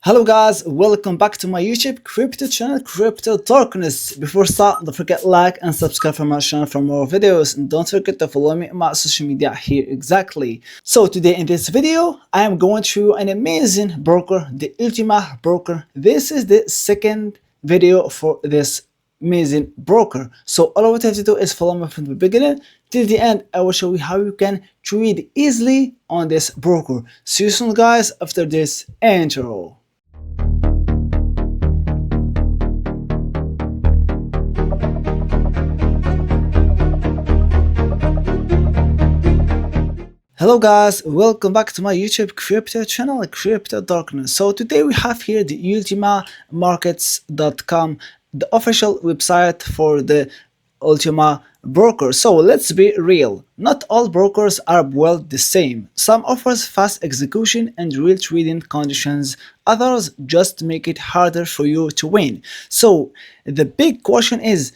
Hello guys, welcome back to my YouTube crypto channel, Crypto Darkness. Before start, don't forget like and subscribe for my channel for more videos, and don't forget to follow me on my social media here exactly. So today in this video, I am going through an amazing broker, the Ultima broker. This is the second video for this amazing broker. So all I have to do is follow me from the beginning till the end. I will show you how you can trade easily on this broker. See you soon guys after this intro. Hello guys, welcome back to my YouTube crypto channel, Crypto Darkness. So today we have here the ultimamarkets.com, the official website for the Ultima broker. So let's be real, not all brokers are built the same. Some offers fast execution and real trading conditions, others just make it harder for you to win. So the big question is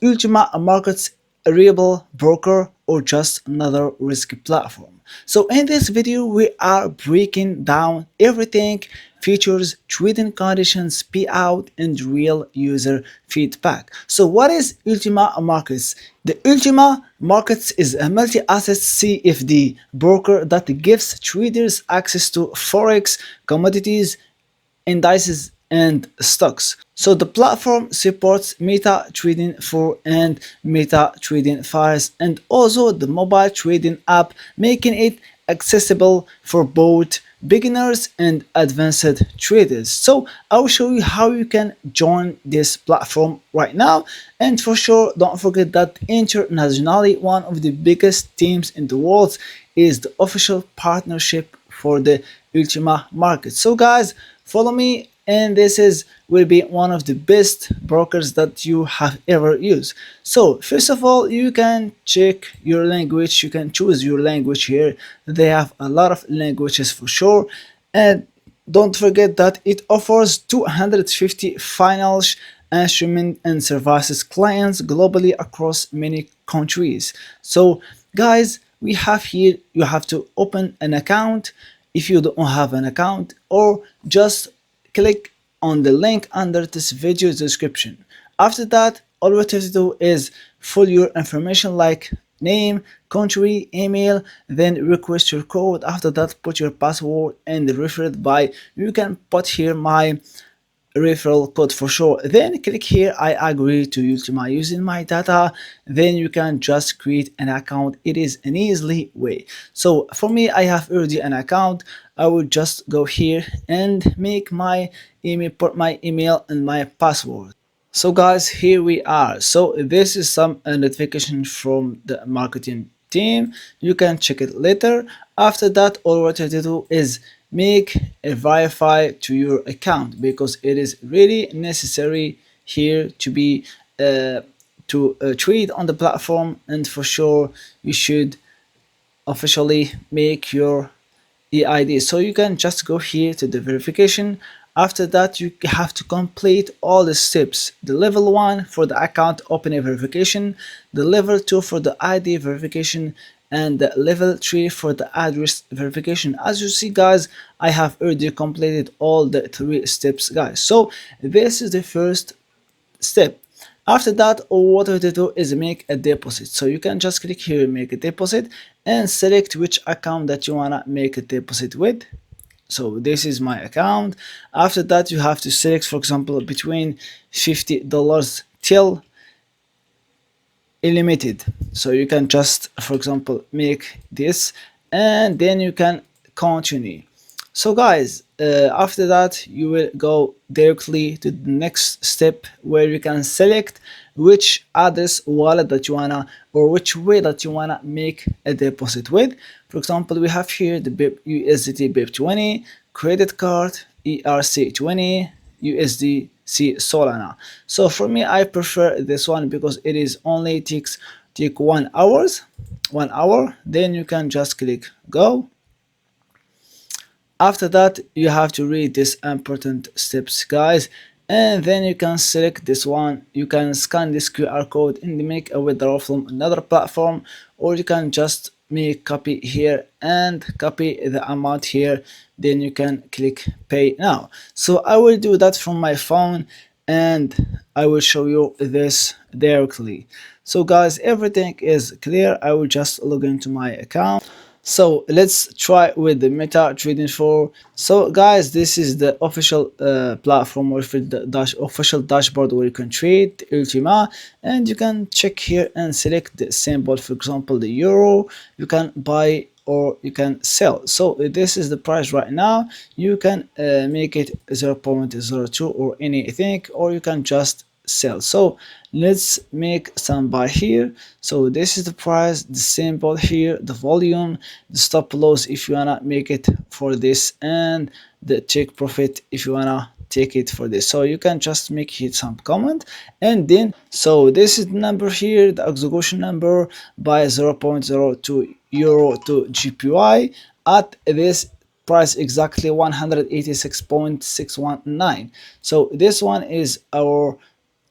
Ultima Markets a reliable broker or just another risky platform? So in this video we are breaking down everything: features, trading conditions, payout, and real user feedback. So what is Ultima Markets? The Ultima Markets is a multi-asset CFD broker that gives traders access to forex, commodities, indices, and stocks. So the platform supports meta trading 4 and meta trading 5 and also the mobile trading app, making it accessible for both beginners and advanced traders. So I will show you how you can join this platform right now. And for sure, don't forget that internationally one of the biggest teams in the world is the official partnership for the Ultima Market. So guys, follow me, and this will be one of the best brokers that you have ever used. So first of all, you can check your language. You can choose your language here. They have a lot of languages for sure, and don't forget that it offers 250 financial instrument and services clients globally across many countries. So guys, we have here, you have to open an account if you don't have an account, or just click on the link under this video description. After that, all you have to do is fill your information like name, country, email, then request your code. After that, put your password and refer it by. You can put here my referral code for sure. Then click here I agree to Ultima using my data. Then you can just create an account. It is an easy way. So for me, I have already an account. I will just go here and make my email, put my email and my password. So guys, here we are. So this is some notification from the marketing team. You can check it later. After that, all what you have to do is make a verify to your account, because it is really necessary here to be trade on the platform. And for sure, you should officially make your EID. So you can just go here to the verification. After that, you have to complete all the steps: the level 1 for the account opening verification, the level 2 for the ID verification, and the level 3 for the address verification. As you see guys, I have already completed all the 3 steps guys. So this is the first step. After that, what we have to do is make a deposit. So you can just click here, make a deposit, and select which account that you wanna make a deposit with. So this is my account. After that, you have to select, for example, between $50 till unlimited. So you can just, for example, make this, and then you can continue. So guys, after that, you will go directly to the next step, where you can select which address wallet that you wanna, or which way that you wanna make a deposit with. For example, we have here the BIP USDT BIP20, credit card ERC20, USDC Solana. So for me, I prefer this one because it is only take 1 hour. Then you can just click go. After that, you have to read these important steps guys, and then you can select this one. You can scan this QR code and make a withdrawal from another platform, or you can just me copy here and copy the amount here, then you can click pay now. So I will do that from my phone and I will show you this directly. So guys, everything is clear. I will just log into my account. So let's try with the Meta Trading 4. So guys, this is the official platform or the official dashboard where you can trade Ultima, and you can check here and select the symbol, for example the euro. You can buy or you can sell. So this is the price right now. You can make it 0.02 or anything, or you can just sell. So let's make some buy here. So this is the price, the symbol here, the volume, the stop loss if you wanna make it for this, and the take profit if you wanna take it for this. So you can just make it some comment, and then so this is the number here, the execution number by 0.02 euro to GPY at this price exactly 186.619. So this one is our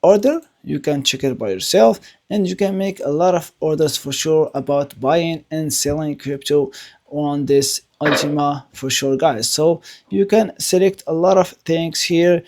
order. You can check it by yourself, and you can make a lot of orders for sure about buying and selling crypto on this Ultima for sure guys. So you can select a lot of things here.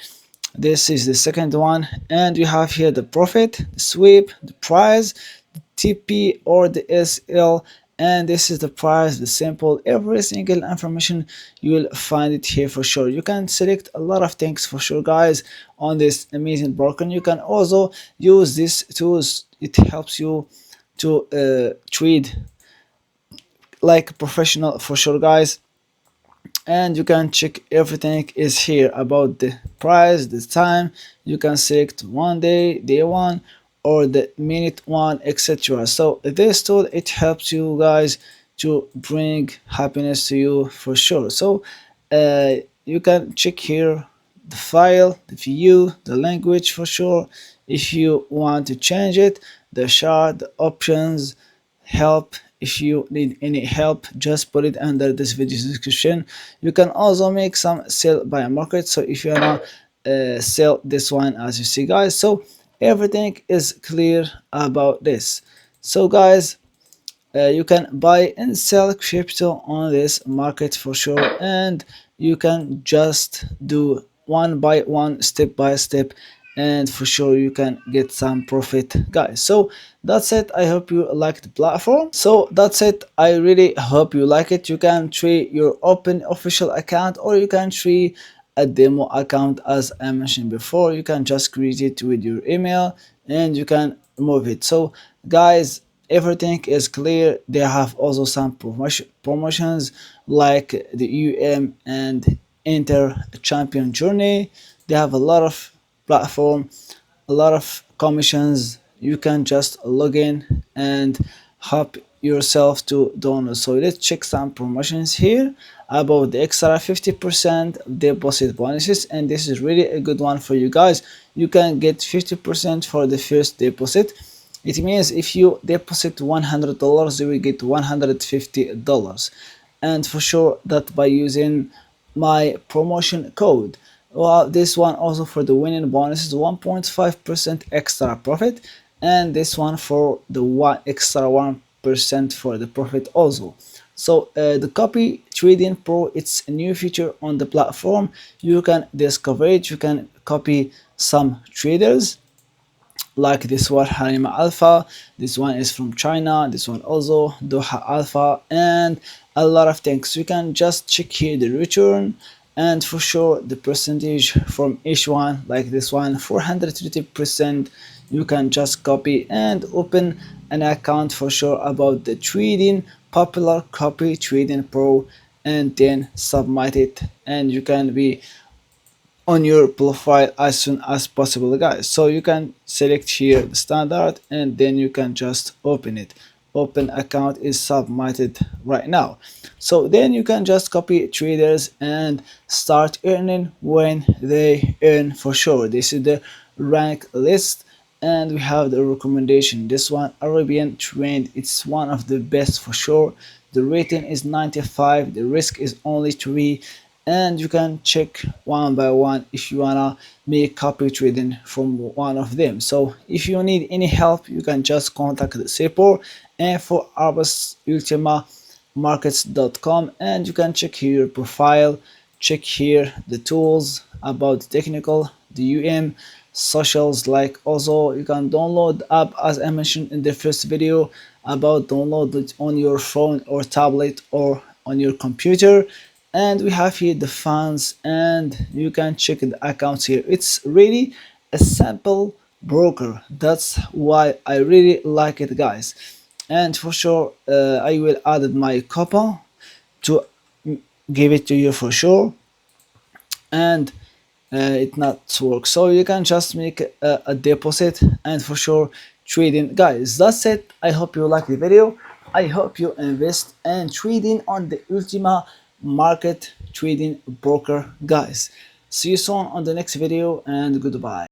This is the second one, and you have here the profit, the sweep, the price, the TP or the SL, and this is the price, the sample, every single information you will find it here for sure. You can select a lot of things for sure guys on this amazing broker. You can also use these tools. It helps you to trade like professional for sure guys, and you can check everything is here about the price, the time. You can select 1 day, day one, or the minute one, etc. So this tool, it helps you guys to bring happiness to you for sure. So you can check here the file, the view, the language for sure. If you want to change it, the chart, the options, help. If you need any help, just put it under this video description. You can also make some sell by market. So if you wanna sell this one, as you see guys, so everything is clear about this. So guys, you can buy and sell crypto on this market for sure, and you can just do one by one, step by step, and for sure you can get some profit guys. So that's it. I hope you like the platform. So that's it. I really hope you like it. You can treat your open official account, or you can treat a demo account. As I mentioned before, you can just create it with your email and you can move it. So guys, everything is clear. They have also some promotions like the and Enter Champion Journey. They have a lot of platform, a lot of commissions. You can just log in and help yourself to download. So let's check some promotions here about the extra 50% deposit bonuses, and this is really a good one for you guys. You can get 50% for the first deposit. It means if you deposit $100, you will get $150, and for sure that by using my promotion code. Well, this one also for the winning bonus is 1.5% extra profit, and this one for the one extra 1% for the profit also. So the copy trading pro, it's a new feature on the platform. You can discover it. You can copy some traders like this one, Harima Alpha. This one is from China. This one also Doha Alpha, and a lot of things. You can just check here the return, and for sure the percentage from each one, like this one 430%. You can just copy and open an account for sure about the trading popular copy trading pro, and then submit it, and you can be on your profile as soon as possible guys. So you can select here the standard, and then you can just open it. Open account is submitted right now. So then you can just copy traders and start earning when they earn for sure. This is the rank list, and we have the recommendation. This one, Arabian Trend, it's one of the best for sure. The rating is 95, the risk is only 3, and you can check one by one if you wanna make copy trading from one of them. So if you need any help, you can just contact the support and for Arbus Ultima Markets.com, and you can check here your profile, check here the tools about the technical, the socials, like also you can download the app as I mentioned in the first video about download it on your phone or tablet or on your computer. And we have here the funds, and you can check the accounts here. It's really a simple broker, that's why I really like it, guys. And for sure I will add my coupon to give it to you for sure, and it not work, so you can just make a deposit and for sure trading, guys. That's it. I hope you like the video. I hope you invest and trading on the Ultima Market trading broker, guys. See you soon on the next video, and goodbye.